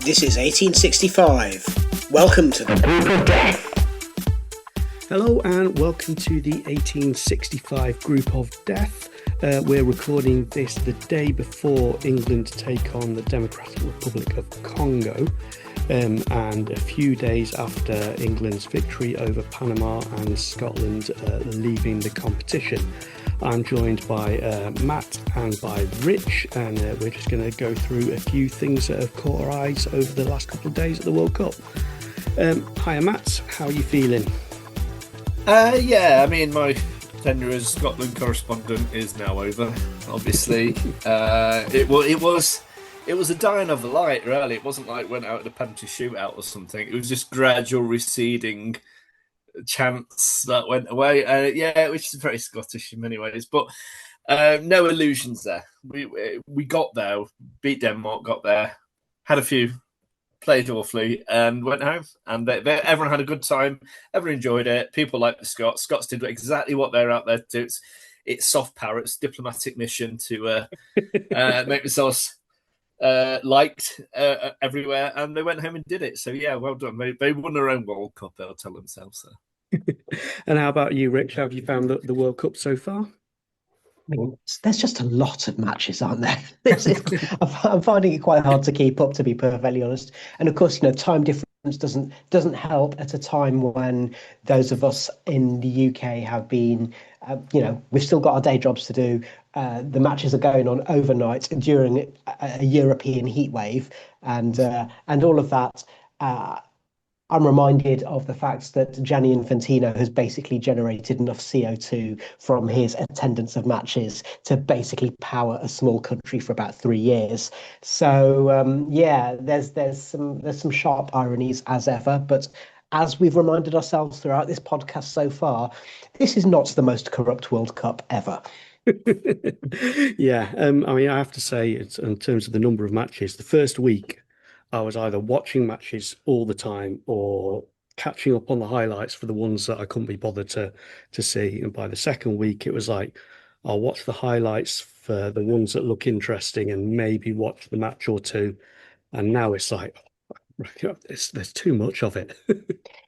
This is 1865. Welcome to the Group of Death. Hello and welcome to the 1865 Group of Death. We're recording this the day before England take on the Democratic Republic of Congo, and a few days after England's victory over Panama and Scotland leaving the competition. I'm joined by Matt and by Rich, and we're just going to go through a few things that have caught our eyes over the last couple of days at the World Cup. Hiya Matt, how are you feeling? My tenure as Scotland correspondent is now over. Obviously, it was a dying of the light. Really, it wasn't like went out in a penalty shootout or something. It was just gradual receding chance that went away. Which is very Scottish in many ways, but no illusions there. We got there, beat Denmark, got there, had a few, played awfully, and went home. And everyone had a good time. Everyone enjoyed it. People liked the Scots. Scots did exactly what they're out there to do. It's soft power. It's diplomatic mission to make themselves liked everywhere, and they went home and did it. So yeah, well done. They won their own World Cup. They'll tell themselves so. And how about you, Rich? How have you found the World Cup so far? I mean, there's just a lot of matches, aren't there? I'm finding it quite hard to keep up, to be perfectly honest. And of course, time difference doesn't help at a time when those of us in the UK have been, we've still got our day jobs to do. The matches are going on overnight during a European heat wave, and all of that. I'm reminded of the fact that Gianni Infantino has basically generated enough CO2 from his attendance of matches to basically power a small country for about 3 years. So there's some sharp ironies as ever, but as we've reminded ourselves throughout this podcast so far, this is not the most corrupt World Cup ever. Yeah, I have to say, it's, in terms of the number of matches, the first week I was either watching matches all the time or catching up on the highlights for the ones that I couldn't be bothered to see. And by the second week, it was like, I'll watch the highlights for the ones that look interesting and maybe watch the match or two. And now it's like, there's too much of it.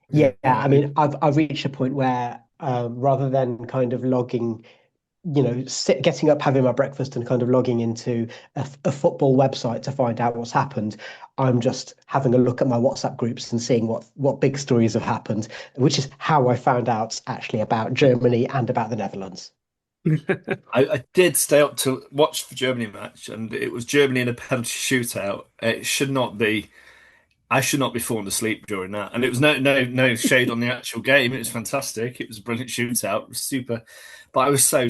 Yeah, I mean, I've reached a point where rather than kind of logging, getting up, having my breakfast and kind of logging into a football website to find out what's happened, I'm just having a look at my WhatsApp groups and seeing what big stories have happened, which is how I found out actually about Germany and about the Netherlands. I did stay up to watch the Germany match, and it was Germany in a penalty shootout. It should not be. I should not be falling asleep during that. And it was no shade on the actual game. It was fantastic. It was a brilliant shootout. It was super. But I was so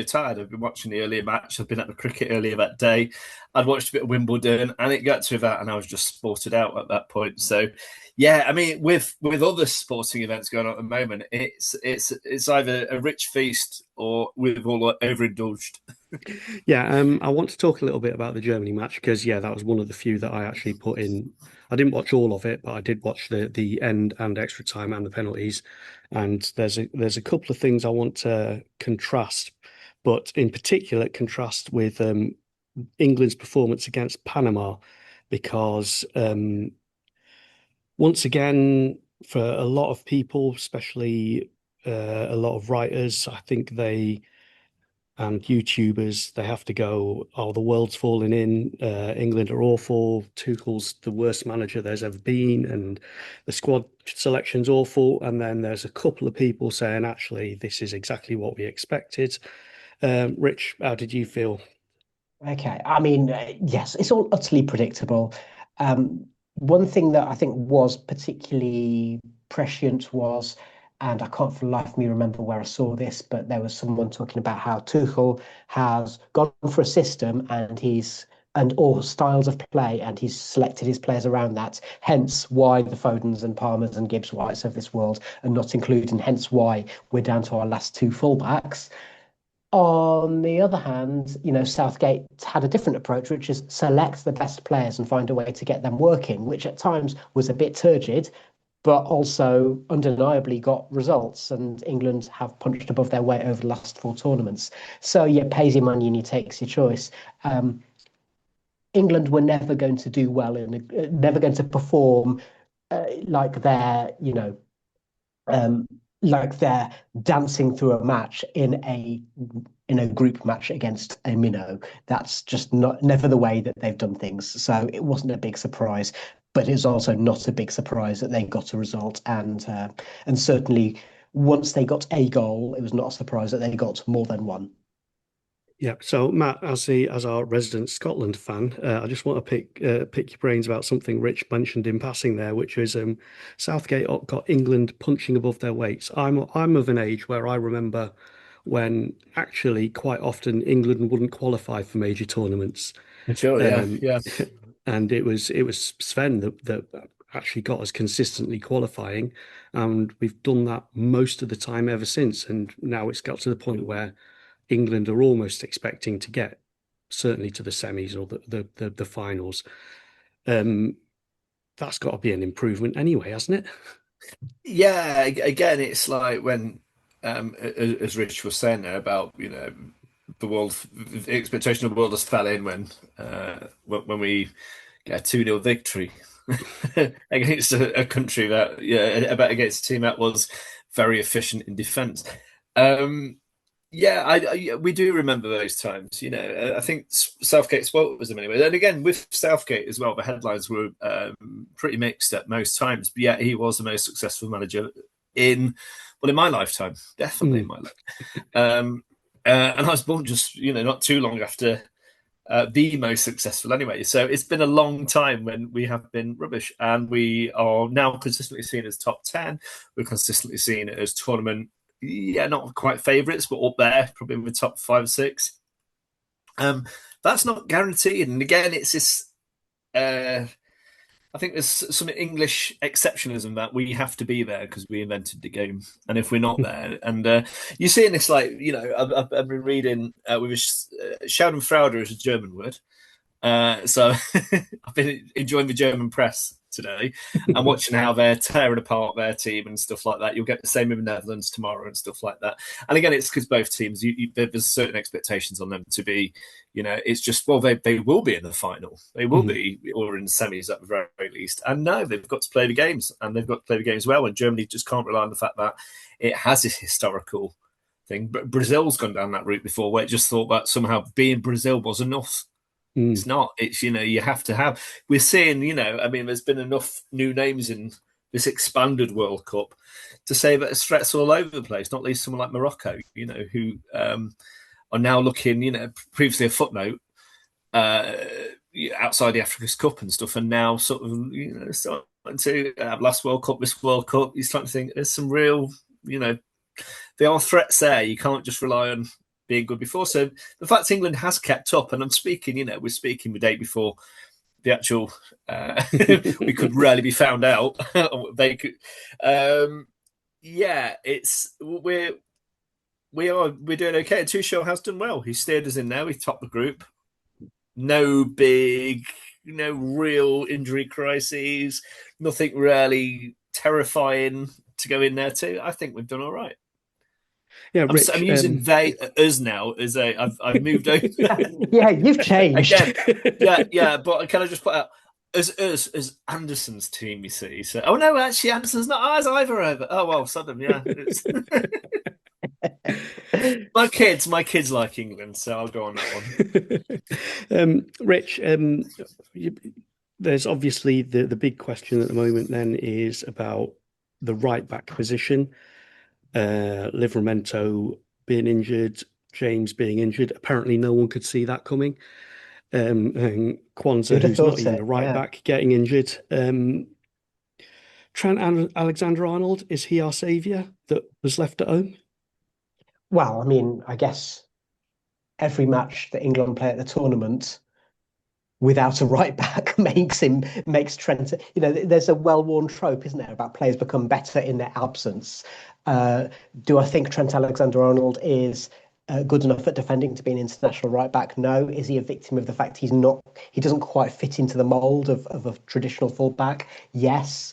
tired. I've been watching the earlier match. I've been at the cricket earlier that day. I'd watched a bit of Wimbledon, and it got to that, and I was just sported out at that point. So, yeah, I mean, with other sporting events going on at the moment, it's either a rich feast or we've all overindulged. Yeah, I want to talk a little bit about the Germany match because, yeah, that was one of the few that I actually put in. I didn't watch all of it, but I did watch the end and extra time and the penalties. And there's a couple of things I want to contrast, but in particular contrast with England's performance against Panama, because once again, for a lot of people, especially a lot of writers, I think and YouTubers, they have to go, oh, the world's falling in, England are awful, Tuchel's the worst manager there's ever been, and the squad selection's awful. And then there's a couple of people saying, actually, this is exactly what we expected. Rich, how did you feel? Okay, I mean, yes, it's all utterly predictable. One thing that I think was particularly prescient was, and I can't for the life of me remember where I saw this, but there was someone talking about how Tuchel has gone for a system and all styles of play, and he's selected his players around that. Hence why the Fodens and Palmers and Gibbs Whites of this world are not included, and hence why we're down to our last two fullbacks. On the other hand, Southgate had a different approach, which is select the best players and find a way to get them working, which at times was a bit turgid, but also undeniably got results. And England have punched above their weight over the last four tournaments. So yeah, pays your money and he takes your choice. England were never going to do well and never going to perform like um, they're dancing through a match in a group match against a minnow. That's just not never the way that they've done things. So it wasn't a big surprise, but it's also not a big surprise that they got a result. And certainly once they got a goal, it was not a surprise that they got more than one. Yeah. So Matt, as our resident Scotland fan, I just want to pick your brains about something Rich mentioned in passing there, which is Southgate got England punching above their weights. I'm of an age where I remember when actually quite often England wouldn't qualify for major tournaments. Sure, yeah, Um, yeah. and it was Sven that actually got us consistently qualifying, and we've done that most of the time ever since. And now it's got to the point where England are almost expecting to get certainly to the semis or the finals. That's got to be an improvement anyway, hasn't it? Yeah, again, it's like when, as Rich was saying there about, the expectation of the world has fell in when we get a 2-0 victory against a country that, against a team that was very efficient in defence. Yeah, we do remember those times. I think Southgate spoilt us anyway. And again, with Southgate as well, the headlines were pretty mixed at most times. But yeah, he was the most successful manager in my lifetime, definitely in my life. And I was born just not too long after the most successful anyway. So it's been a long time when we have been rubbish, and we are now consistently seen as top 10. We're consistently seen as tournament. Yeah, not quite favourites, but up there, probably in the top 5 or 6. That's not guaranteed. And again, it's this. I think there's some English exceptionalism that we have to be there because we invented the game, and if we're not there, and you're seeing this, like I've been reading with Schadenfreude is a German word. So I've been enjoying the German press today and watching how they're tearing apart their team and stuff like that. You'll get the same in the Netherlands tomorrow and stuff like that. And again, it's because both teams, there's certain expectations on them to be, it's just, well, they will be in the final. They will be, or in the semis at the very, very least. And no, they've got to play the games, and they've got to play the games well. And Germany just can't rely on the fact that it has this historical thing. But Brazil's gone down that route before, where it just thought that somehow being Brazil was enough. It's not. It's, you have to have. We're seeing, there's been enough new names in this expanded World Cup to say that there's threats all over the place, not least someone like Morocco, who are now looking, previously a footnote outside the Africa's Cup and stuff, and now sort of, starting to have last World Cup, this World Cup, you're starting to think there's some real, there are threats there. You can't just rely on being good before. So the fact England has kept up, and I'm speaking, we're speaking the day before the actual, we could rarely be found out. They could, we're doing okay. Tuchel has done well. He steered us in there. We topped the group. No big, real injury crises. Nothing really terrifying to go in there too. I think we've done all right. Yeah, Rich, I'm using us now as I've moved over. Yeah, you've changed. Again, yeah, but can I just put out as Anderson's team, you see? So, oh no, actually Anderson's not ours either. Oh well, Southern, yeah. my kids like England, so I'll go on that one. Rich, there's obviously the big question at the moment then is about the right back position. Livramento being injured, James being injured. Apparently, no one could see that coming. And Kwanzaa, who's not even a right back, getting injured. Trent Alexander-Arnold, is he our saviour that was left at home? Well, I guess every match that England play at the tournament without a right back makes Trent. There's a well-worn trope, isn't there, about players become better in their absence. Do I think Trent Alexander-Arnold is good enough at defending to be an international right back? No. Is he a victim of the fact he doesn't quite fit into the mould of a traditional fullback? Yes.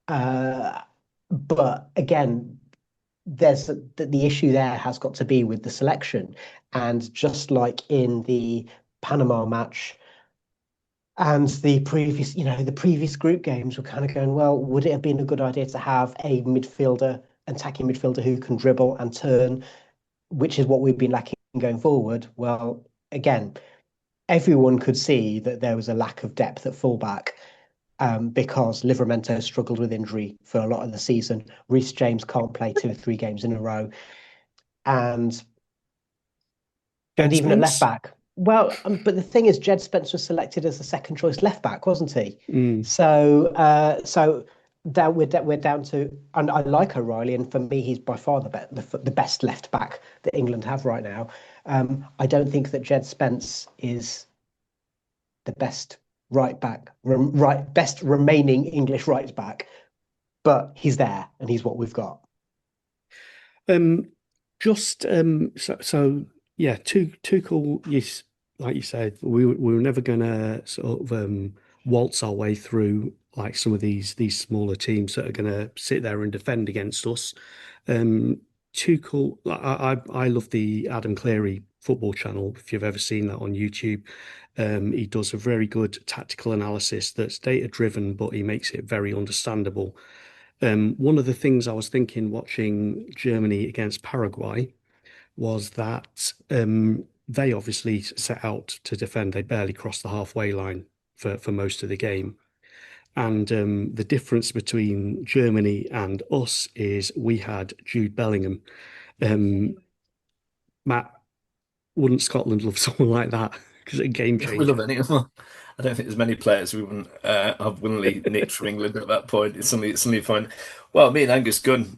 But again, the issue there has got to be with the selection. And just like in the Panama match, And the previous group games were kind of going, well, would it have been a good idea to have a attacking midfielder who can dribble and turn, which is what we've been lacking going forward? Well, again, everyone could see that there was a lack of depth at fullback, because Livramento struggled with injury for a lot of the season. Reece James can't play 2 or 3 games in a row, and even at left Spence? back. Well, but the thing is, Jed Spence was selected as the second choice left back, wasn't he? Mm. So down we're down to, and I like O'Reilly, and for me, he's by far the best left back that England have right now. I don't think that Jed Spence is the best right back, best remaining English right back, but he's there, and he's what we've got. Just so yeah, Tuchel, yes, like you said, we were never gonna sort of waltz our way through like some of these smaller teams that are gonna sit there and defend against us. Tuchel, I love the Adam Cleary football channel. If you've ever seen that on YouTube, he does a very good tactical analysis that's data driven, but he makes it very understandable. One of the things I was thinking watching Germany against Paraguay was that they obviously set out to defend. They barely crossed the halfway line for most of the game. And the difference between Germany and us is we had Jude Bellingham. Matt, wouldn't Scotland love someone like that? Because it's a game We changer. love any. I don't think there's many players we wouldn't have willingly nicked from England at that point. It's suddenly fine. Well, me and Angus Gunn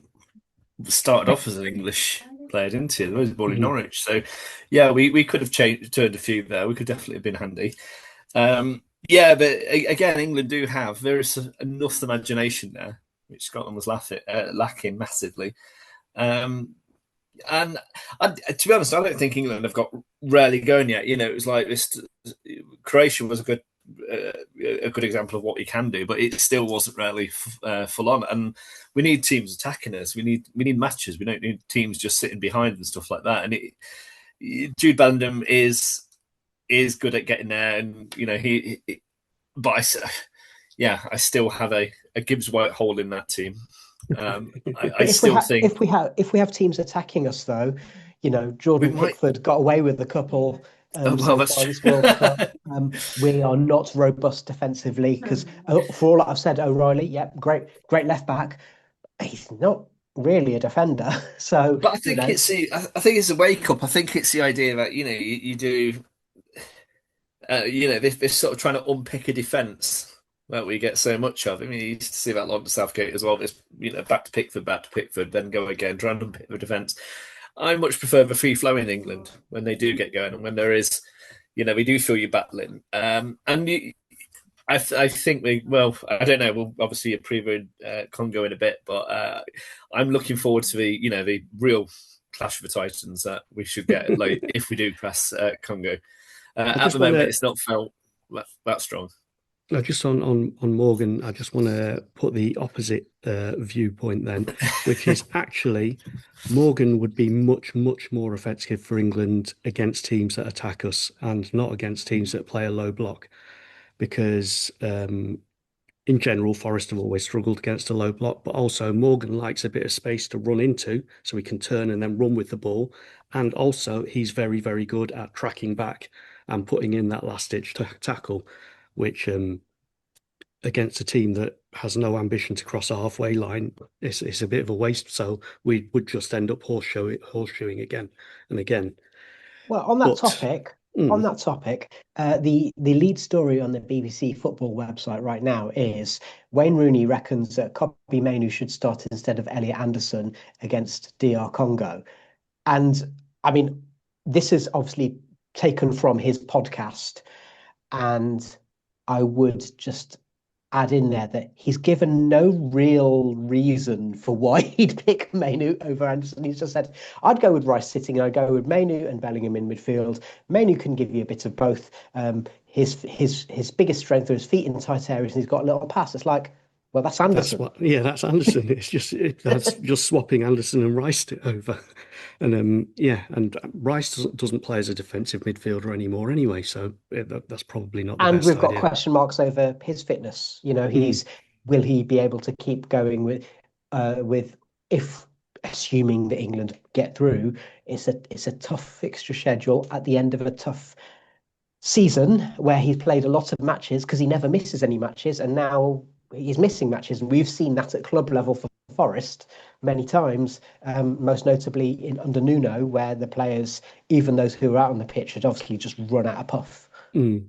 started off as an English player, didn't he? He was born in Mhm. Norwich, so yeah, we could have turned a few there. We could definitely have been handy. Yeah, but again, England do have there is enough imagination there, which Scotland was lacking massively. Um, and to be honest, I don't think England have got rarely going yet. It was like this. Croatia was a good example of what you can do, but it still wasn't really full on. And we need teams attacking us. We need matches. We don't need teams just sitting behind and stuff like that. Jude Bellingham is good at getting there, and but I still have a Gibbs White hole in that team. I But still think if we have teams attacking us, though, we Jordan might. Pickford got away with a couple Oh well, so that's far this World Cup. true. We are not robust defensively because, for all that I've said, O'Reilly, yep, great left back. He's not really a defender. So, But I think it's a wake up. I think it's the idea that you do this sort of trying to unpick a defence that we get so much of. I mean, you used to see that a lot in Southgate as well. This back to Pickford, then go again, try and unpick the defence. I much prefer the free flow in England when they do get going and when there is, we do feel you battling. I think I don't know. We'll obviously preview Congo in a bit, but I'm looking forward to the real clash of the titans that we should get like if we do press Congo. I At just the want moment, to it's not felt that strong. just on Morgan, I just want to put the opposite viewpoint then, which is actually Morgan would be much, much more effective for England against teams that attack us and not against teams that play a low block. Because in general, Forest have always struggled against a low block, but also Morgan likes a bit of space to run into so he can turn and then run with the ball. And also, he's very, very good at tracking back and putting in that last ditch tackle, which against a team that has no ambition to cross a halfway line, it's a bit of a waste. So we would just end up horseshoeing again and again. well, on that But topic, mm, the lead story on the BBC football website right now is Wayne Rooney reckons that Kobbie Mainoo should start instead of Elliot Anderson against DR Congo. And I mean, this is obviously taken from his podcast. And I would just add in there that he's given no real reason for why he'd pick Mainoo over Anderson. He's just said, I'd go with Rice sitting, and I'd go with Mainoo and Bellingham in midfield. Mainoo can give you a bit of both. His biggest strength are his feet in tight areas, and he's got a little pass. It's like, Well, that's That's Anderson. what, yeah, that's Anderson. That's just swapping Anderson and Rice over, and yeah, and Rice doesn't play as a defensive midfielder anymore anyway, so that's probably not the And best we've got idea. question marks over his fitness. Mm, Will he be able to keep going with if assuming that England get through, it's a tough fixture schedule at the end of a tough season where he's played a lot of matches because he never misses any matches, and now he's missing matches, and we've seen that at club level for Forest many times, most notably in under Nuno, where the players, even those who are out on the pitch, had obviously just run out of puff. mm.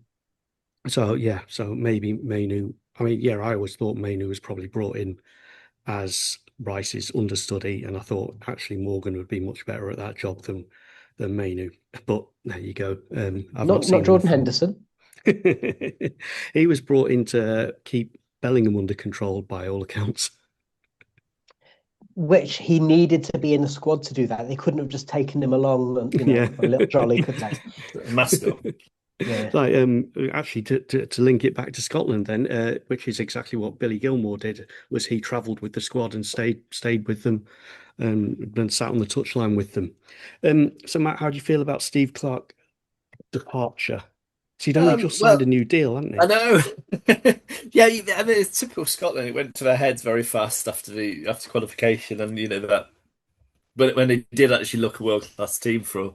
So yeah, so maybe Mainu. I mean, yeah, I always thought Mainu was probably brought in as Rice's understudy, and I thought actually Morgan would be much better at that job than Mainu. But there you go. I've not Not seen Jordan enough. Henderson, He was brought in to keep Bellingham under control by all accounts. which he needed to be in the squad to do that. They couldn't have just taken him along, on, Yeah. on a little jolly, could they? Mascot. Yeah. Like actually to link it back to Scotland then, which is exactly what Billy Gilmore did, was he travelled with the squad and stayed with them, and sat on the touchline with them. So Matt, how do you feel about Steve Clarke departure? So he'd only just signed Well, a new deal, hadn't I he? know. Yeah, I mean, it's typical Scotland. It went to their heads very fast after qualification, and that. But when they did actually look a world class team for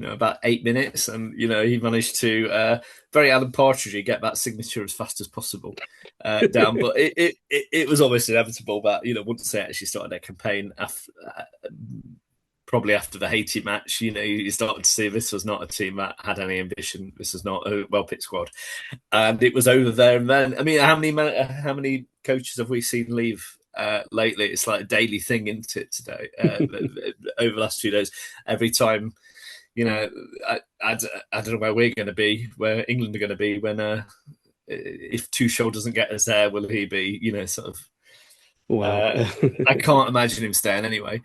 about 8 minutes, and he managed to very Alan Partridge get that signature as fast as possible down. But it was almost inevitable that once they actually started their campaign probably after the Haiti match, you started to see this was not a team that had any ambition. This was not a well picked squad, and it was over there and then. I mean, how many coaches have we seen leave lately? It's like a daily thing, isn't it? Today, over the last few days, every time. I don't know where we're going to be, where England are going to be when if Tuchel doesn't get us there, will he be? Sort of. Well, I can't imagine him staying anyway.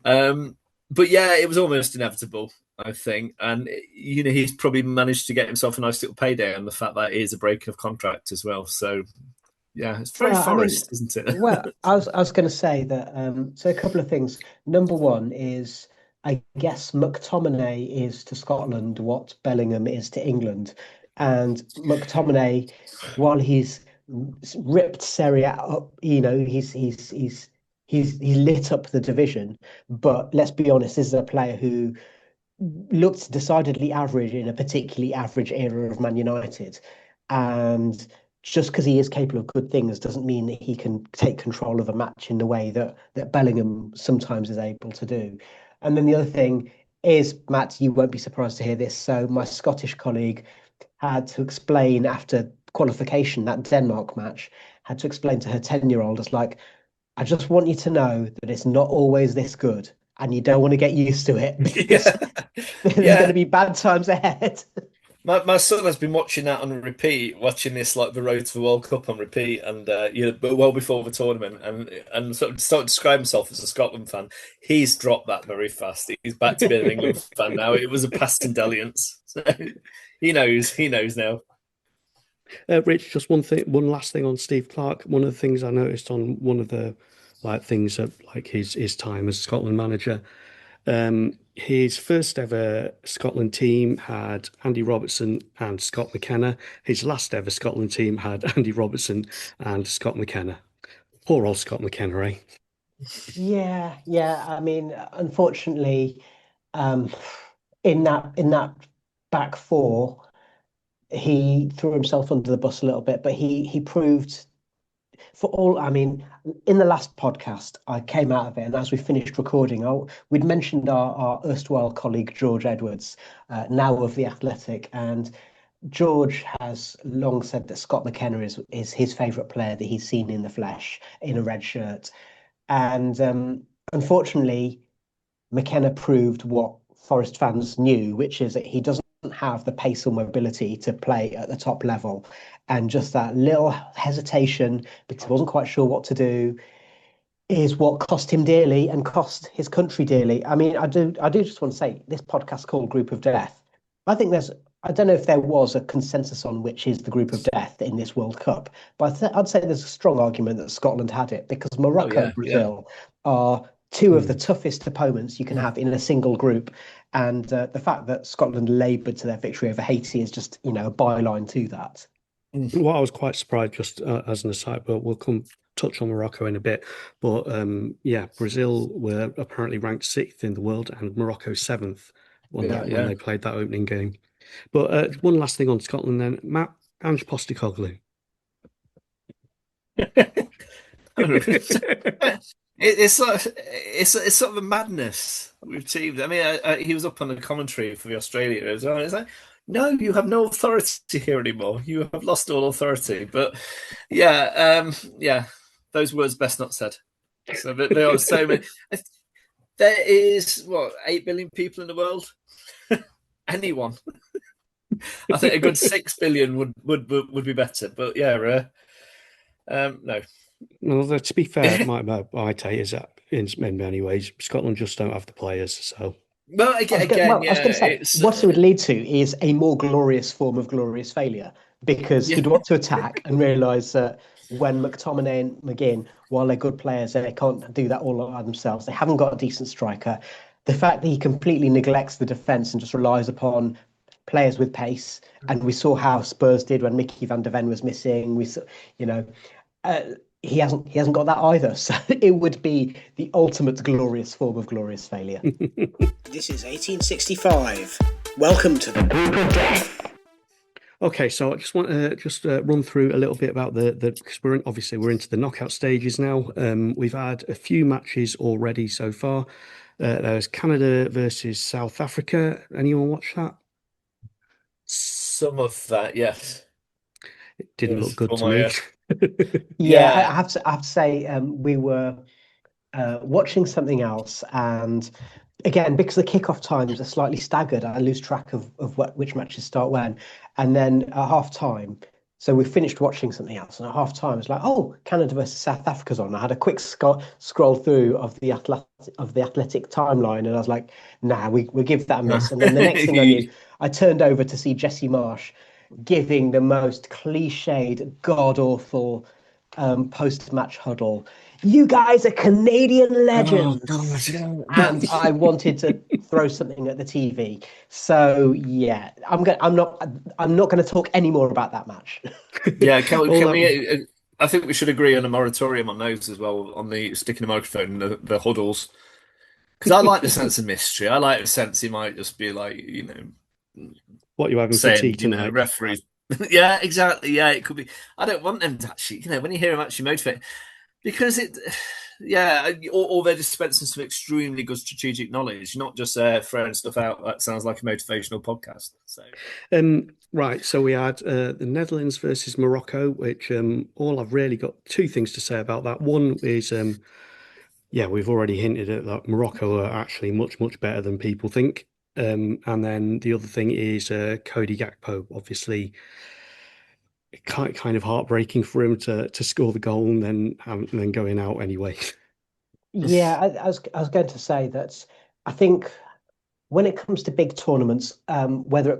But yeah, it was almost inevitable, I think, and he's probably managed to get himself a nice little payday on the fact that it is a break of contract as well. So yeah, it's very Well, I mean, Forest, isn't it? well, I was going to say that. So a couple of things. Number one is, I guess McTominay is to Scotland what Bellingham is to England, and McTominay, while he's ripped Serie A up, he's lit up the division. But let's be honest, this is a player who looked decidedly average in a particularly average era of Man United. And just because he is capable of good things doesn't mean that he can take control of a match in the way that Bellingham sometimes is able to do. And then the other thing is, Matt, you won't be surprised to hear this. So my Scottish colleague had to explain after qualification, that Denmark match, had to explain to her 10-year-old, it's like, I just want you to know that it's not always this good. And you don't want to get used to it because Yeah, there's going yeah. to be bad times ahead. My son has been watching that on repeat, watching this like the road to the World Cup on repeat, and but well before the tournament, and sort of started to describe himself as a Scotland fan. He's dropped that very fast. He's back to being an England fan now. It was a past indulgence. So he knows now. Rich, just one last thing on Steve Clarke. One of the things I noticed on one of the things that like his time as Scotland manager. His first ever Scotland team had Andy Robertson and Scott McKenna. His last ever Scotland team had Andy Robertson and Scott McKenna. Poor old Scott McKenna, eh? Yeah, yeah. I mean, unfortunately, um, in that back four, he threw himself under the bus a little bit, but he proved for all. I mean, in the last podcast, I came out of it, and as we finished recording, we'd mentioned our erstwhile colleague George Edwards, now of the Athletic, and George has long said that Scott McKenna is his favourite player that he's seen in the flesh in a red shirt. And unfortunately, McKenna proved what Forest fans knew, which is that he doesn't have the pace or mobility to play at the top level. And just that little hesitation because he wasn't quite sure what to do is what cost him dearly and cost his country dearly. I mean, I do just want to say this podcast called Group of Death. I think there's I don't know if there was a consensus on which is the group of death in this World Cup, but I'd say there's a strong argument that Scotland had it because Oh Morocco and yeah, yeah. Brazil are two of the Hmm. toughest opponents you can have in a single group. And the fact that Scotland laboured to their victory over Haiti is just, a byline to that. Mm. What I was quite surprised, just as an aside, but we'll come touch on Morocco in a bit. But yeah, Brazil were apparently ranked sixth in the world, and Morocco seventh when Yeah, when yeah. they played that opening game. But one last thing on Scotland, then Matt Ange Postecoglou. It's like it's sort of a madness with teams. I mean, he was up on the commentary for the Australia as well. And it's like, no, you have no authority here anymore. You have lost all authority. But yeah, those words best not said. So, but there are so many. There is what 8 billion people in the world. Anyone, I think a good 6 billion would be better. But yeah, no. Well, to be fair, my take is that in many ways Scotland just don't have the players. So Well, I was again, I was yeah, going to say, it's what it would lead to is a more glorious form of glorious failure because yeah. he'd want to attack and realise that when McTominay and McGinn, while they're good players, they can't do that all by themselves. They haven't got a decent striker. The fact that he completely neglects the defence and just relies upon players with pace, and we saw how Spurs did when Mickey van der Ven was missing. We saw, you know, uh, he hasn't got that either. So it would be the ultimate glorious form of glorious failure. This is 1865. Welcome to the group of death. okay, so I just want to just run through a little bit about the because obviously we're into the knockout stages now. We've had a few matches already so far. There's Canada versus South Africa. Anyone watch that? Some of that, yes. It didn't Yes, look good for to my me. Yeah, I yeah. have to, I have to say, we were watching something else, and again, because the kickoff times are slightly staggered, I lose track of which matches start when. And then at half time, so we finished watching something else, and at half time, it's like, oh, Canada versus South Africa's on. I had a quick scroll through of the athletic timeline, and I was like, nah, we'll give that a miss. And then the next thing I knew, I turned over to see Jesse Marsh giving the most cliched, god awful post-match huddle. You guys are Canadian Oh God, legends. yeah. And I wanted to throw something at the TV. So yeah, I'm not gonna talk any more about that match. Yeah, can we, All can that we I think we should agree on a moratorium on those as well, on the sticking the microphone and the huddles. Because I like the sense of mystery. I like the sense he might just be like, what you having for tea saying, tonight? referees. Yeah, exactly. Yeah, it could be. I don't want them to actually, when you hear them actually motivate, because yeah, or they're dispensing some extremely good strategic knowledge, not just throwing stuff out that sounds like a motivational podcast. So, Right, so we had the Netherlands versus Morocco, which all I've really got two things to say about that. One is, yeah, we've already hinted at that Morocco are actually much better than people think. And then the other thing is Cody Gakpo, obviously kind of heartbreaking for him to score the goal and then going out anyway. Yeah, I was going to say that I think when it comes to big tournaments,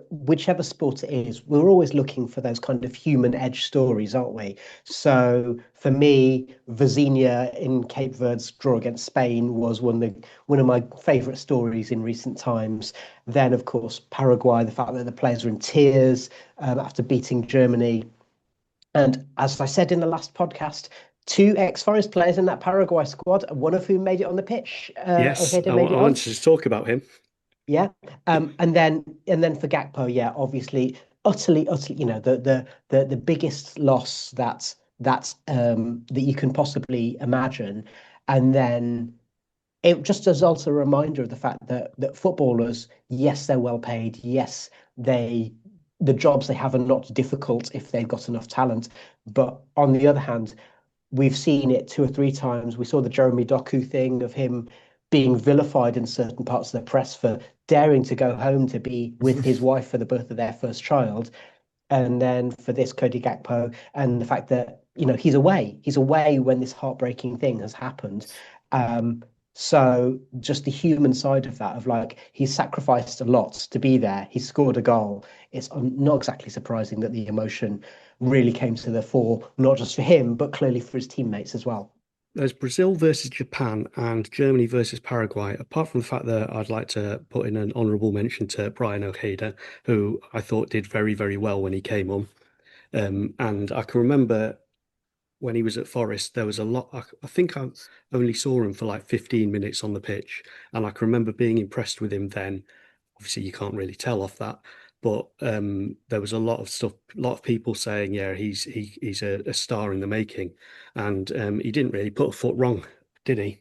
whichever sport it is, we're always looking for those kind of human edge stories, aren't we? So for me, Vazinha in Cape Verde's draw against Spain was one of my favourite stories in recent times. Then, of course, Paraguay, the fact that the players were in tears after beating Germany. And as I said in the last podcast, two ex-Forest players in that Paraguay squad, one of whom made it on the pitch. Yes, Ojeda I made it on. wanted to talk about him. Yeah. And then for Gakpo, yeah, obviously utterly, the biggest loss that you can possibly imagine. And then it just as also a reminder of the fact that footballers, yes, they're well paid, yes, the jobs they have are not difficult if they've got enough talent. But on the other hand, we've seen it two or three times. We saw the Jeremy Doku thing of him being vilified in certain parts of the press for daring to go home to be with his wife for the birth of their first child. And then for this Cody Gakpo and the fact that, he's away when this heartbreaking thing has happened. Um, So just the human side of that, of like he's sacrificed a lot to be there. He scored a goal. It's not exactly surprising that the emotion really came to the fore, not just for him, but clearly for his teammates as well. There's Brazil versus Japan and Germany versus Paraguay. Apart from the fact that I'd like to put in an honourable mention to Brian Ojeda, who I thought did very, very well when he came on. And I can remember when he was at Forest, there was a lot. I think I only saw him for like 15 minutes on the pitch, and I can remember being impressed with him then. Obviously, you can't really tell off that, but there was a lot of stuff, a lot of people saying, "Yeah, he's a star in the making," and he didn't really put a foot wrong, did he?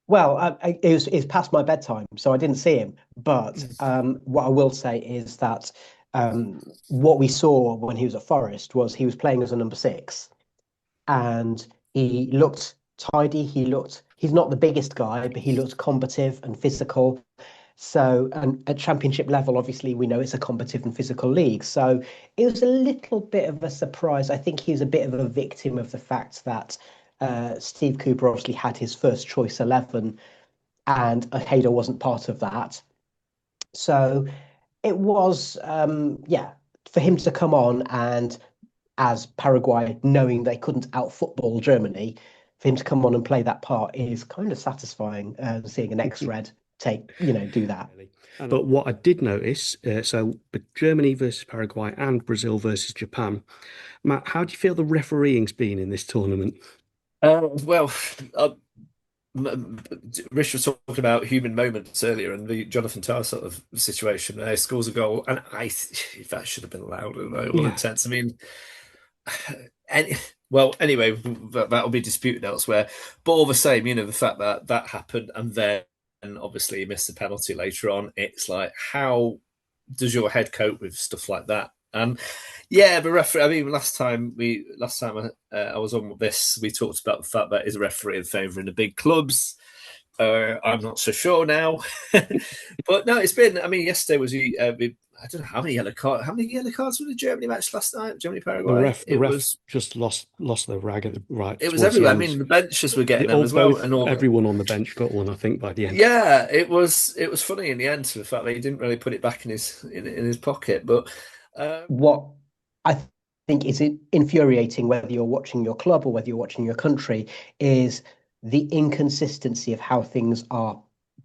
Well, it was past my bedtime, so I didn't see him. But what I will say is that what we saw when he was at Forest was he was playing as a number six, and he looked tidy. He's not the biggest guy, but he looked combative and physical. So, and at championship level, obviously, we know it's a combative and physical league. So it was a little bit of a surprise. I think he was a bit of a victim of the fact that Steve Cooper obviously had his first choice 11 and Hayder wasn't part of that. So it was, yeah, for him to come on and as Paraguay, knowing they couldn't out football Germany, for him to come on and play that part is kind of satisfying. Seeing an ex-Red do that. But what I did notice, but Germany versus Paraguay and Brazil versus Japan. Matt, how do you feel the refereeing's been in this tournament? Well, Rich was talking about human moments earlier, and the Jonathan Tah sort of situation. He scores a goal, and that should have been allowed by all Yeah. intents. I mean, any, well, anyway, that'll be disputed elsewhere. But all the same, the fact that that happened, and then obviously he missed the penalty later on. It's like, how does your head cope with stuff like that? And yeah, the referee. I mean, last time I was on with this, we talked about the fact that is a referee in favour in the big clubs. I'm not so sure now, but no, it's been. I mean, yesterday was I don't know how many yellow cards. How many yellow cards were the Germany match last night? Germany Paraguay. The ref just lost the rag at the right. It was towards the everywhere. I end. mean, the benches were getting them All as well, both and all. Everyone on the bench got one, I think, by the end. Yeah, it was funny in the end to the fact that he didn't really put it back in his pocket. But What I think is infuriating, whether you're watching your club or whether you're watching your country, is the inconsistency of how things are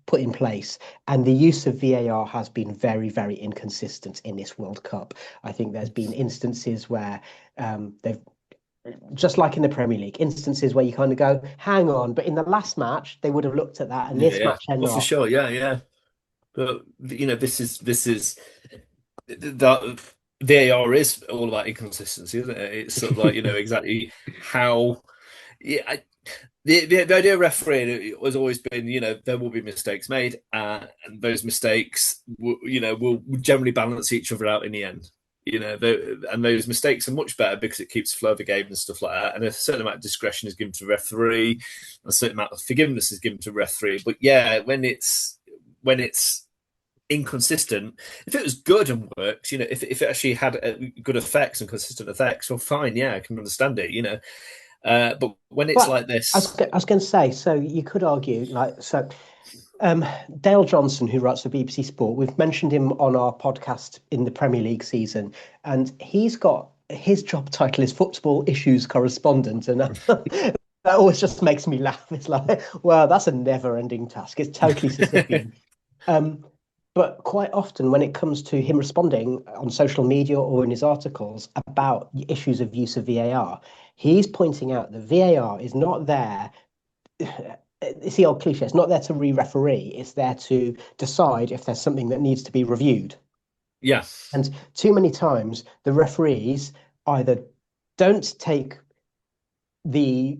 put in place. And the use of VAR has been very, very inconsistent in this World Cup. I think there's been instances where they've, just like in the Premier League, instances where you kind of go, hang on, but in the last match, they would have looked at that, and this yeah, match they're well, for not. sure, yeah. But this is that VAR is all about inconsistency, isn't it? It's sort of like exactly how. Yeah, the idea of refereeing has always been, there will be mistakes made, and those mistakes, will generally balance each other out in the end. And those mistakes are much better because it keeps the flow of the game and stuff like that. And a certain amount of discretion is given to the referee, a certain amount of forgiveness is given to the referee. But yeah, when it's inconsistent, if it was good and worked, if it actually had good effects and consistent effects, well, fine, yeah, I can understand it. But when it's like this, I was going to say, so you could argue, Dale Johnson, who writes for BBC Sport, we've mentioned him on our podcast in the Premier League season, and he's got his job title is football issues correspondent, and that always just makes me laugh. It's like, well, that's a never-ending task. It's totally Sisyphean. But quite often, when it comes to him responding on social media or in his articles about issues of use of VAR, he's pointing out that VAR is not there. It's the old cliche. It's not there to re-referee. It's there to decide if there's something that needs to be reviewed. yeah, And too many times, the referees either don't take the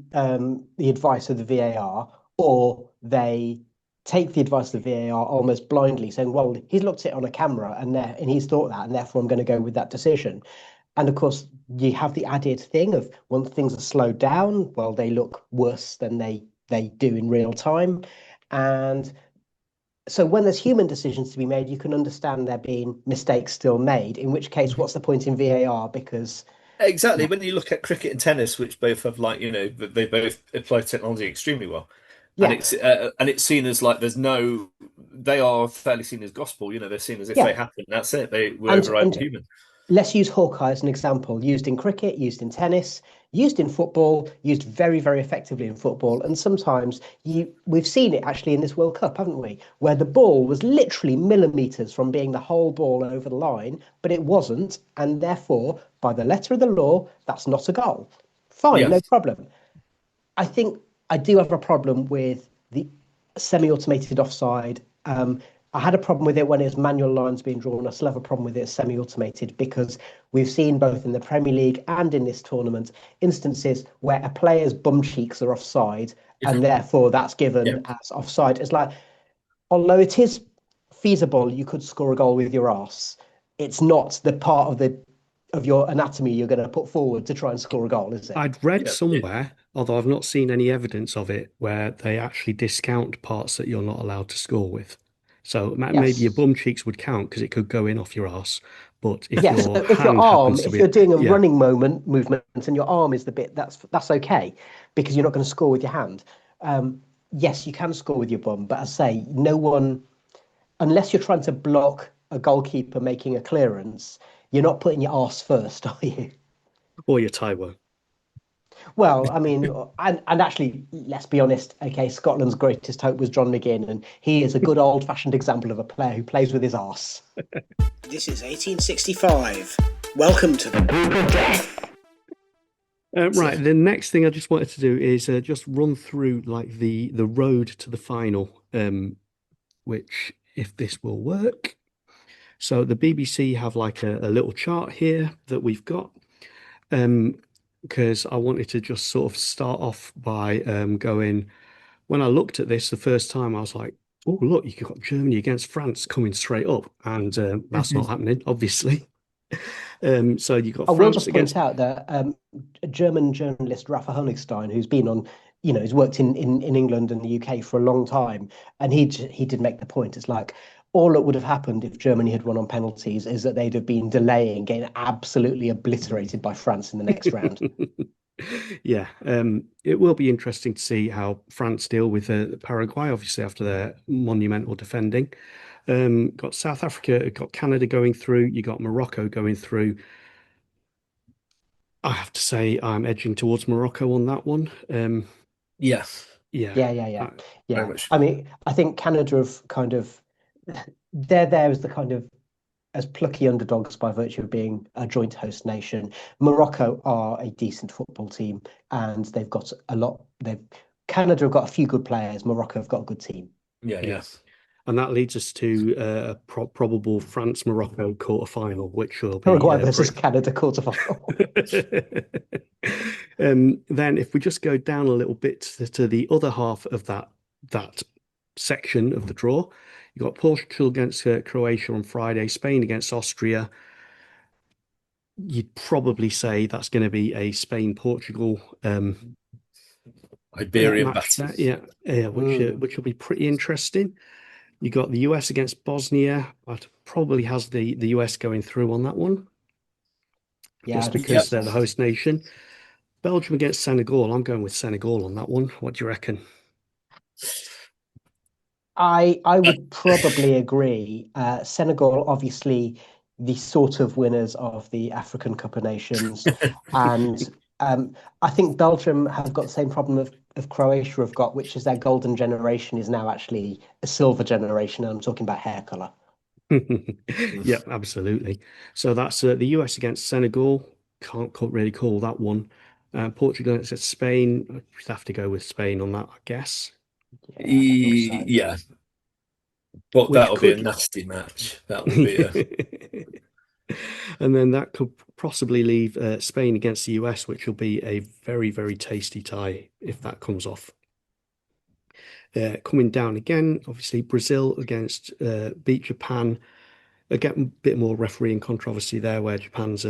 advice of the VAR, or they take the advice of the VAR almost blindly, saying, "Well, he's looked at it on a camera and he's thought that, and therefore I'm going to go with that decision." And of course, you have the added thing of when things are slowed down, well, they look worse than they do in real time. And so when there's human decisions to be made, you can understand there being mistakes still made, in which case, what's the point in VAR? Because exactly. When you look at cricket and tennis, which both have they both apply technology extremely well. and Yeah, it's seen as like there's no. They are fairly seen as gospel. They're seen as if they yeah, happen. That's it. We're and overhuman. let's use Hawkeye as an example. Used in cricket, used in tennis, used in football, used very, very effectively in football. And sometimes we've seen it actually in this World Cup, haven't we? Where the ball was literally millimeters from being the whole ball over the line, but it wasn't, and therefore, by the letter of the law, that's not a goal. Fine, Yeah, no problem. I think I do have a problem with the semi-automated offside. I had a problem with it when it was manual lines being drawn. I still have a problem with it semi-automated because we've seen both in the Premier League and in this tournament instances where a player's bum cheeks are offside and therefore that's yeah. given as offside. It's like, although it is feasible, you could score a goal with your arse. It's not the part of your anatomy you're going to put forward to try and score a goal, is it? I'd read Yeah, somewhere, although I've not seen any evidence of it, where they actually discount parts that you're not allowed to score with. So maybe your Yes. bum cheeks would count because it could go in off your arse. But if Yeah, so your if your hand arm, happens to if be, you're doing a yeah, running movement and your arm is the bit, that's okay because you're not going to score with your hand. Yes, you can score with your bum, but as I say, no one, unless you're trying to block a goalkeeper making a clearance, you're not putting your arse first, are you? or your Taiwo. Well, I mean, and actually, let's be honest. Okay, Scotland's greatest hope was John McGinn, and he is a good old-fashioned example of a player who plays with his arse. This is 1865. Welcome to the Group of Death. Right, the next thing I just wanted to do is just run through like the road to the final, which if this will work. So the BBC have like a little chart here that we've got. Because I wanted to just sort of start off by going. When I looked at this the first time, I was like, "Oh, look, you got Germany against France coming straight up," and that's not happening, obviously. So you got I will France just point against. out that a German journalist, Rafa Honigstein, who's been on, he's worked in England and the UK for a long time, and he did make the point. It's like all that would have happened if Germany had won on penalties is that they'd have been delaying, getting absolutely obliterated by France in the next round. Yeah, it will be interesting to see how France deal with Paraguay, obviously after their monumental defending. Got South Africa, got Canada going through. You got Morocco going through. I have to say I'm edging towards Morocco on that one. yeah. Yeah, Yeah, yeah, yeah, I, Very yeah. much. I mean, I think Canada have kind of they're there as the kind of as plucky underdogs by virtue of being a joint host nation. Morocco are a decent football team, and they've got a lot. They've Canada have got a few good players. Morocco have got a good team. Yeah, yeah. yeah. And that leads us to a probable France-Morocco quarter-final, which will be Paraguay versus pretty. Canada quarterfinal. Then, if we just go down a little bit to the other half of that section of the draw, you got Portugal against Croatia on Friday, Spain against Austria. You'd probably say that's going to be a Spain-Portugal Iberian match battle. there, yeah, which will be pretty interesting. You got the US against Bosnia. I'd probably has the US going through on that one, Yeah, just I'd agree because with they're the that. host nation. Belgium against Senegal. I'm going with Senegal on that one. What do you reckon? I would probably agree. Senegal, obviously, the sort of winners of the African Cup of Nations, and I think Belgium have got the same problem of Croatia have got, which is their golden generation is now actually a silver generation. And I'm talking about hair color. Yeah, absolutely. So that's the US against Senegal. Can't really call that one. Portugal against Spain. I'd have to go with Spain on that, I guess. Yeah, I think so. Yeah, but Which that'll be a could, nasty match. That will be a. and then that could possibly leave Spain against the US, which will be a very, very tasty tie if that comes off. Coming down again, obviously Brazil against beat Japan. Again, a bit more refereeing controversy there, where Japan's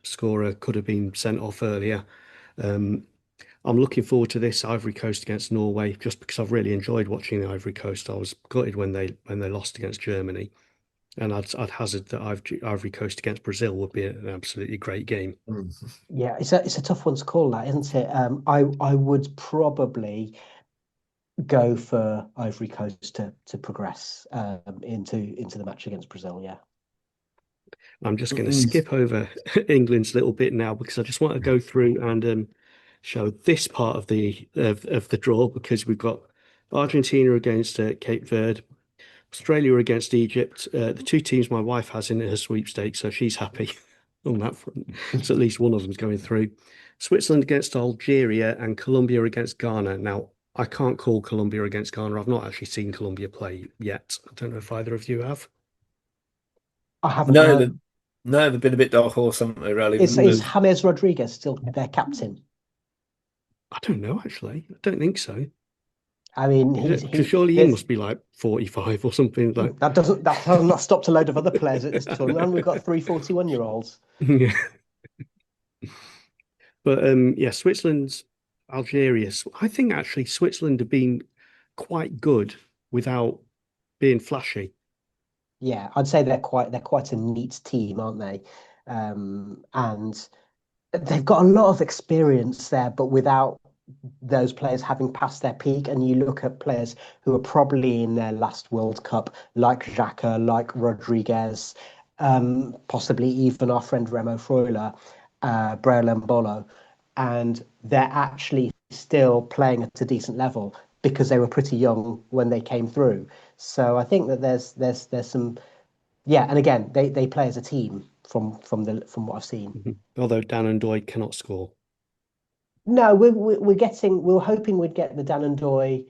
scorer could have been sent off earlier. Um, I'm looking forward to this Ivory Coast against Norway, just because I've really enjoyed watching the Ivory Coast. I was gutted when they lost against Germany, and I'd hazard that Ivory Coast against Brazil would be an absolutely great game. Yeah, it's a tough one to call that, isn't it? I would probably go for Ivory Coast to progress into the match against Brazil. Yeah. I'm just going to skip over England's little bit now because I just want to go through and show this part of the draw, because we've got Argentina against Cape Verde, Australia against Egypt, the two teams my wife has in her sweepstakes, so she's happy on that front. So at least one of them's going through. Switzerland against Algeria and Colombia against Ghana. Now, I can't call Colombia against Ghana. I've not actually seen Colombia play yet. I don't know if either of you have. I haven't. No, No. they've been a bit dark horse, haven't they? Really, Is James Rodriguez still their captain? I don't know, actually. I don't think so. I mean, Because surely he must be like 45 or something. Like that has not stopped a load of other players at this tournament. And we've got 3 41-year-olds. Yeah. But yeah, Switzerland's Algeria. I think actually Switzerland have been quite good without being flashy. Yeah, I'd say they're quite a neat team, aren't they? And they've got a lot of experience there, but without those players having passed their peak. And you look at players who are probably in their last World Cup, like Xhaka, like Rodriguez, possibly even our friend Remo Freuler, Brelem Bolo, and they're actually still playing at a decent level because they were pretty young when they came through. So I think that there's some, yeah, and again they play as a team from what I've seen. Although Dan and Doy cannot score. No, we're hoping we'd get the Dan and Doy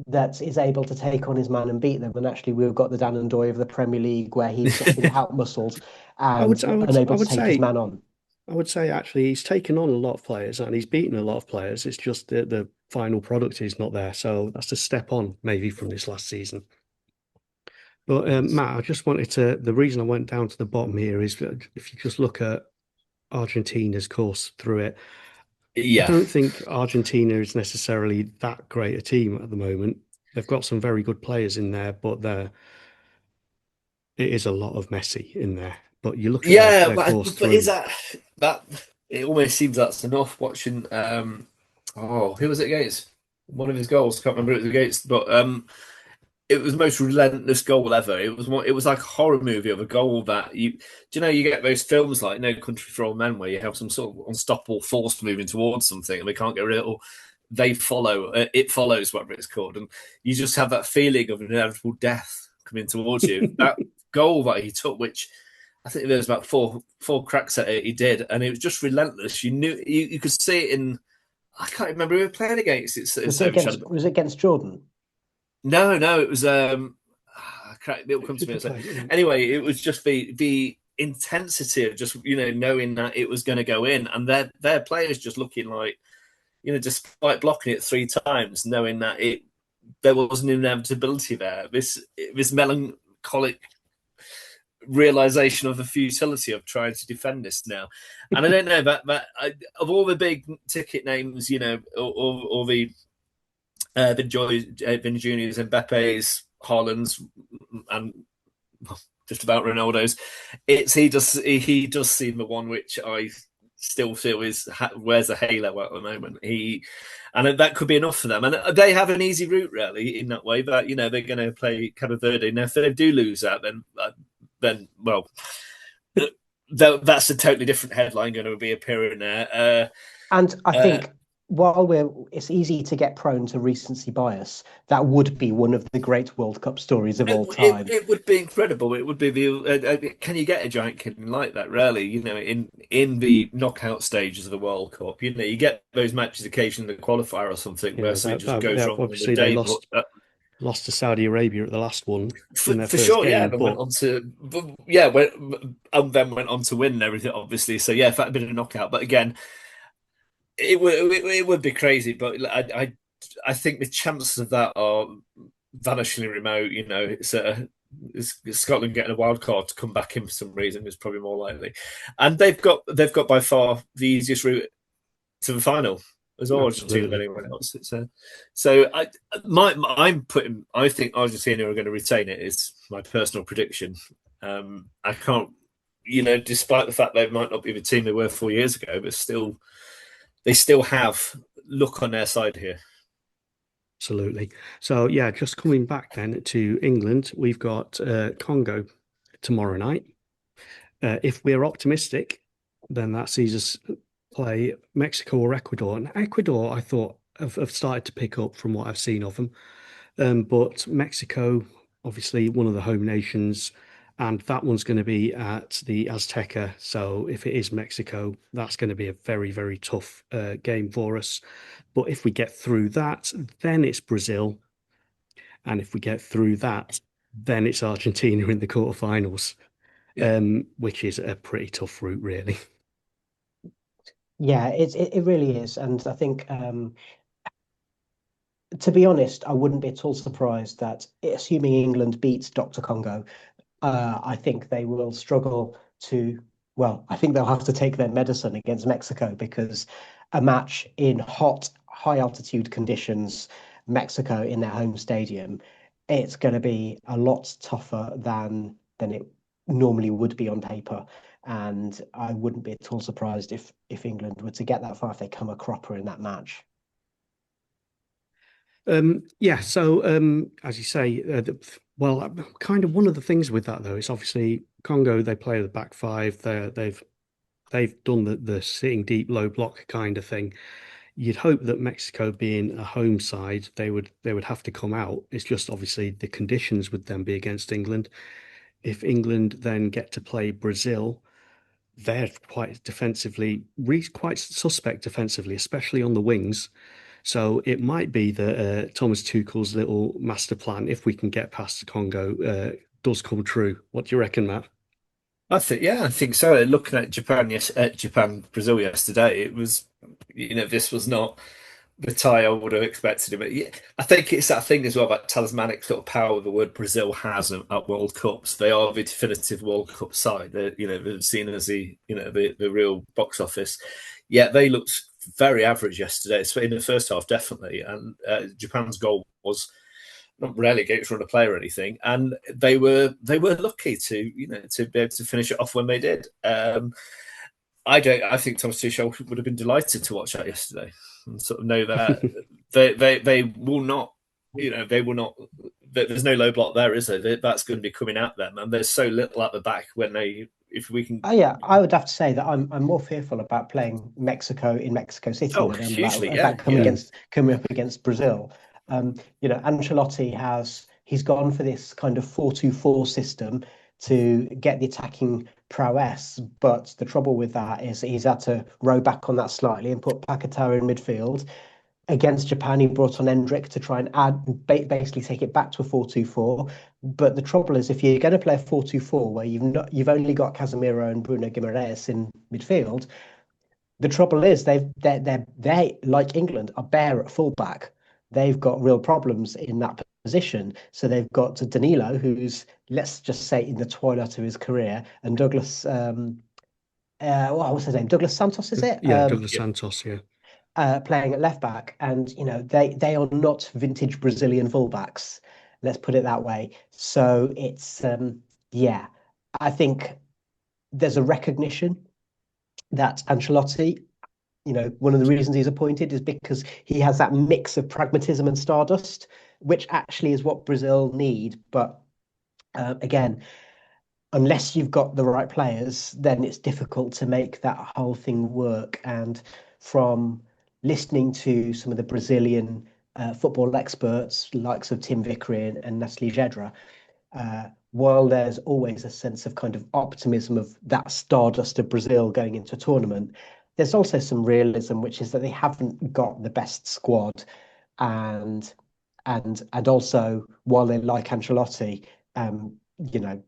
that is able to take on his man and beat them. And actually, we've got the Dan and Doy of the Premier League where he's just been out muscled and unable to take his man on. I would say actually he's taken on a lot of players and he's beaten a lot of players. It's just that the final product is not there. So that's a step on maybe from this last season. But Matt, I just wanted to, the reason I went down to the bottom here is if you just look at Argentina's course through it, yeah, I don't think Argentina is necessarily that great a team at the moment. They've got some very good players in there, but it is a lot of Messi in there. But you look at their course through. Is that? It almost seems that's enough. Watching, who was it against? One of his goals. Can't remember who it was against, but it was the most relentless goal ever. It was like a horror movie of a goal that you get those films like No Country for Old Men where you have some sort of unstoppable force moving towards something and they can't get rid of it, or they follow. It follows, whatever it's called, and you just have that feeling of inevitable death coming towards you. That goal that he took, which I think there was about four cracks at it, he did, and it was just relentless. You knew you could see it in. I can't remember who we were playing against. Was it against Jordan? No, it was. It'll come to me in a second. Anyway, it was just the intensity of just knowing that it was going to go in, and their players just looking like, despite blocking it 3 times, knowing that there was an inevitability there. This melancholic realization of the futility of trying to defend this now. And I don't know that of all the big ticket names, all the Vinicius, Mbappe's, Haaland's, and just about Ronaldo's. He does seem the one which I still feel wears a halo at the moment. And that could be enough for them. And they have an easy route, really, in that way. But they're going to play Cabo Verde. Now, if they do lose that, then well, that's a totally different headline going to be appearing there. And I think while it's easy to get prone to recency bias, that would be one of the great World Cup stories of all time. It would be incredible. It would be can you get a giant kid like that? Really, in the knockout stages of the World Cup, you get those matches occasionally, the qualifier or something, where something just goes wrong. Obviously, they lost to Saudi Arabia at the last one in their first game. Yeah, went on to win and everything, obviously. So yeah, if that had been a knockout, but again. It would be crazy, but I think the chances of that are vanishingly remote. It's Scotland getting a wild card to come back in for some reason is probably more likely, and they've got by far the easiest route to the final as Argentina than anyone else. I think Argentina are going to retain it. Is my personal prediction. I can't, despite the fact they might not be the team they were 4 years ago, but still. They still have luck on their side here. Absolutely. So yeah, just coming back then to England, we've got Congo tomorrow night. If we're optimistic, then that sees us play Mexico or Ecuador. And Ecuador, I thought, have started to pick up from what I've seen of them. But Mexico, obviously one of the home nations, and that one's going to be at the Azteca. So if it is Mexico, that's going to be a very, very tough game for us. But if we get through that, then it's Brazil. And if we get through that, then it's Argentina in the quarterfinals, Yeah. which is a pretty tough route, really. Yeah, it really is, and I think to be honest, I wouldn't be at all surprised that, assuming England beats Dr. Congo, I think they will struggle to. Well, I think they'll have to take their medicine against Mexico because a match in hot, high altitude conditions, Mexico in their home stadium, it's going to be a lot tougher than it normally would be on paper. And I wouldn't be at all surprised if England were to get that far if they come a cropper in that match. Yeah, so as you say, well, kind of one of the things with that though is obviously Congo. They play the back five. They've done the sitting deep, low block kind of thing. You'd hope that Mexico, being a home side, they would have to come out. It's just obviously the conditions would then be against England. If England then get to play Brazil, they're quite defensively, quite suspect defensively, especially on the wings. So it might be that Thomas Tuchel's little master plan, if we can get past the Congo, does come true. What do you reckon, Matt? I think so. Looking at Japan Brazil yesterday, it was, this was not the tie I would have expected him. Yeah, I think it's that thing as well about talismanic sort of power the word Brazil has at World Cups. They are the definitive World Cup side. They're seen as the real box office. Yeah, they looked very average yesterday, so in the first half, definitely. And Japan's goal was not relegated from a player or anything, and they were lucky to be able to finish it off when they did. I think Thomas Tuchel would have been delighted to watch that yesterday and sort of know that they will not, they will not. There's no low block there, is there? That's going to be coming at them, and there's so little at the back when they. If we can, Yeah, I would have to say that I'm more fearful about playing Mexico in Mexico City oh, than I am hugely, about yeah, yeah. coming up against Brazil. Ancelotti he's gone for this kind of 4-2-4 system to get the attacking prowess, but the trouble with that is he's had to row back on that slightly and put Paquetá in midfield. Against Japan, he brought on Endrick to try and basically take it back to a 4-2-4. But the trouble is, if you're going to play a 4-2-4 where you've only got Casemiro and Bruno Guimaraes in midfield, the trouble is they like England are bare at fullback. They've got real problems in that position. So they've got Danilo, who's, let's just say, in the twilight of his career, and Douglas. What's his name? Douglas Santos, is it? Yeah, Douglas Santos. Yeah. Playing at left back, and they are not vintage Brazilian fullbacks. Let's put it that way. So it's yeah, I think there's a recognition that Ancelotti, one of the reasons he's appointed is because he has that mix of pragmatism and stardust, which actually is what Brazil need. But again, unless you've got the right players, then it's difficult to make that whole thing work. And from listening to some of the Brazilian football experts, likes of Tim Vickery and Natalie Jedra, while there's always a sense of kind of optimism of that stardust of Brazil going into a tournament, there's also some realism, which is that they haven't got the best squad, and also while they like Ancelotti, you know,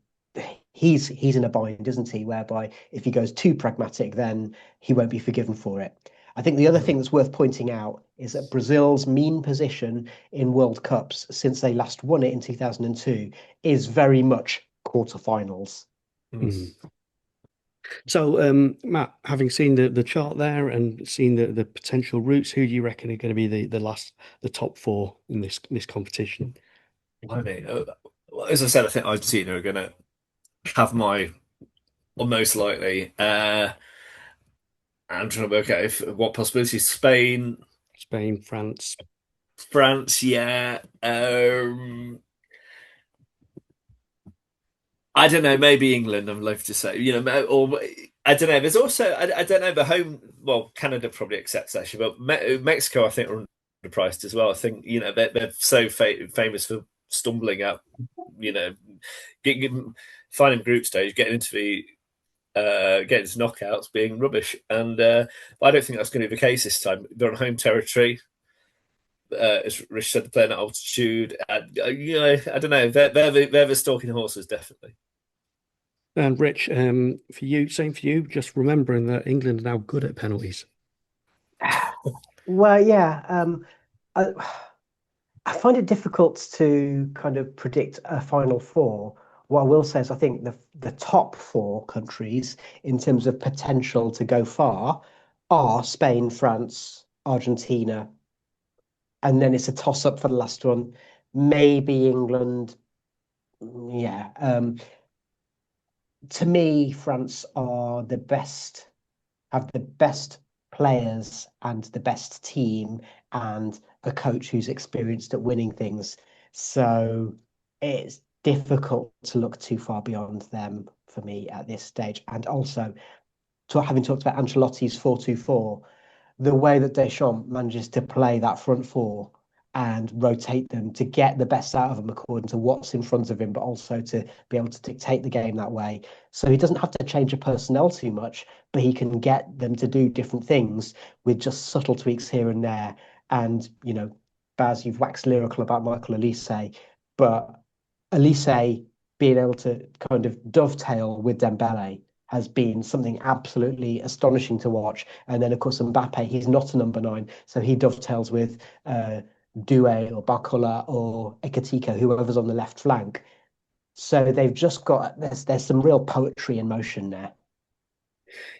he's in a bind, isn't he? Whereby if he goes too pragmatic, then he won't be forgiven for it. I think the other thing that's worth pointing out is that Brazil's mean position in World Cups since they last won it in 2002 is very much quarterfinals. Mm. So, Matt, having seen the chart there and seen the potential routes, who do you reckon are going to be the top four in this competition? I mean, as I said, I think Argentina are going to have my, or most likely. I'm trying to work out what possibilities Spain. Spain, France. France, yeah. I don't know. Maybe England. I'm loath to say. Or I don't know. There's also I don't know the home. Well, Canada probably accepts actually, but Mexico I think are underpriced as well. I think they're so famous for stumbling up. Finding group stage, getting into knockouts, being rubbish, and I don't think that's going to be the case this time. They're on home territory. As Rich said, they're playing at altitude. I don't know. They're the stalking horses, definitely. And Rich, for you, same for you. Just remembering that England are now good at penalties. Well, yeah. I, I find it difficult to kind of predict a final four. What I will say is I think the top four countries in terms of potential to go far are Spain, France, Argentina, and then it's a toss up for the last one. Maybe England. Yeah. To me, France are the best, have the best players and the best team and a coach who's experienced at winning things. So it's difficult to look too far beyond them for me at this stage. And also, having talked about Ancelotti's 4-2-4, the way that Deschamps manages to play that front four and rotate them to get the best out of them according to what's in front of him, but also to be able to dictate the game that way. So he doesn't have to change a personnel too much, but he can get them to do different things with just subtle tweaks here and there. And, Baz, you've waxed lyrical about Michael Elise, but Elise being able to kind of dovetail with Dembele has been something absolutely astonishing to watch. And then, of course, Mbappe, he's not a number 9, so he dovetails with Doué or Barcola or Ekatiko, whoever's on the left flank. So they've just got there's some real poetry in motion there.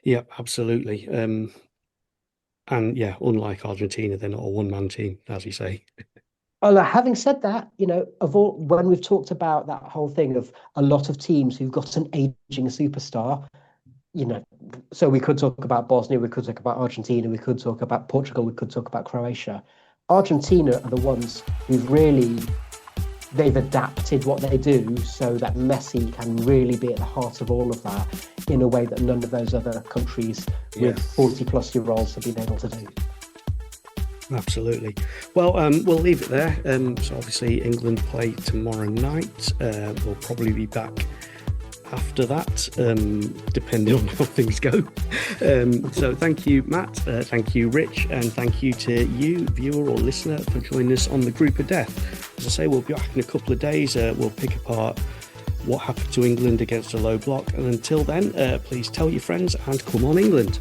Yeah, absolutely. And yeah, unlike Argentina, they're not a one-man team, as you say. Well, having said that, when we've talked about that whole thing of a lot of teams who've got an aging superstar, so we could talk about Bosnia, we could talk about Argentina, we could talk about Portugal, we could talk about Croatia. Argentina are the ones they've adapted what they do so that Messi can really be at the heart of all of that in a way that none of those other countries with 40-plus-year-olds have been able to do. Absolutely. Well, we'll leave it there. So obviously England play tomorrow night. We'll probably be back after that, depending on how things go. So thank you, Matt. Thank you, Rich. And thank you to you, viewer or listener, for joining us on the Group of Death. As I say, we'll be back in a couple of days. We'll pick apart what happened to England against a low block. And until then, please tell your friends and come on, England.